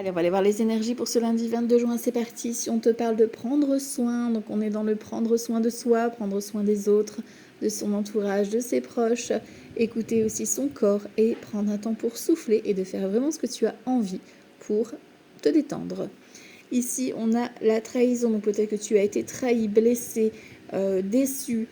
Allez, on va aller voir les énergies pour ce lundi 22 juin, c'est parti. Si on te parle de prendre soin, donc on est dans le prendre soin de soi, prendre soin des autres, de son entourage, de ses proches, écouter aussi son corps et prendre un temps pour souffler et de faire vraiment ce que tu as envie pour te détendre. Ici, on a la trahison, donc peut-être que tu as été trahi, blessé, déçu,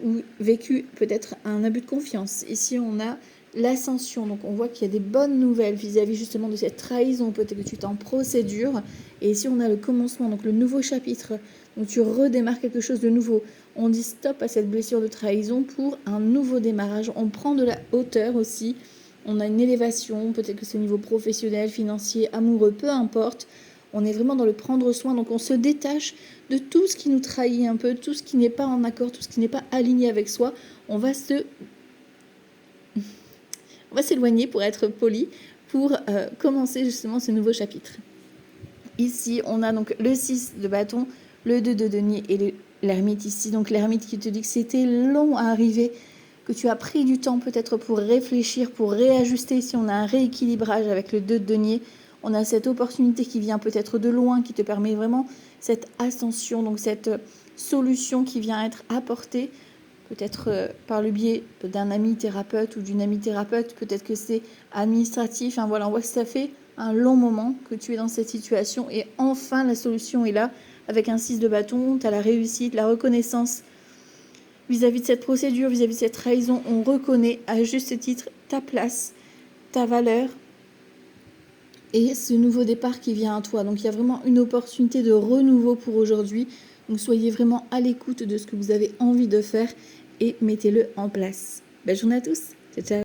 ou vécu peut-être un abus de confiance. Ici, on a l'ascension, donc on voit qu'il y a des bonnes nouvelles vis-à-vis justement de cette trahison, peut-être que tu es en procédure. Et ici, on a le commencement, donc le nouveau chapitre, donc tu redémarres quelque chose de nouveau. On dit stop à cette blessure de trahison pour un nouveau démarrage. On prend de la hauteur aussi. On a une élévation, peut-être que c'est au niveau professionnel, financier, amoureux, peu importe. On est vraiment dans le prendre soin, donc on se détache de tout ce qui nous trahit un peu, tout ce qui n'est pas en accord, tout ce qui n'est pas aligné avec soi. On va s'éloigner pour être poli, pour commencer justement ce nouveau chapitre. Ici, on a donc le 6 de bâton, le 2 de denier et l'ermite ici. Donc l'ermite qui te dit que c'était long à arriver, que tu as pris du temps peut-être pour réfléchir, pour réajuster. Ici, on a un rééquilibrage avec le 2 de denier. On a cette opportunité qui vient peut-être de loin, qui te permet vraiment cette ascension, donc cette solution qui vient être apportée, peut-être par le biais d'un ami thérapeute ou d'une amie thérapeute, peut-être que c'est administratif. Hein, voilà, on voit que ça fait un long moment que tu es dans cette situation et enfin la solution est là. Avec un 6 de bâton, tu as la réussite, la reconnaissance vis-à-vis de cette procédure, vis-à-vis de cette trahison. On reconnaît à juste titre ta place, ta valeur et ce nouveau départ qui vient à toi. Donc il y a vraiment une opportunité de renouveau pour aujourd'hui. Donc soyez vraiment à l'écoute de ce que vous avez envie de faire et mettez-le en place. Belle journée à tous. Ciao, ciao.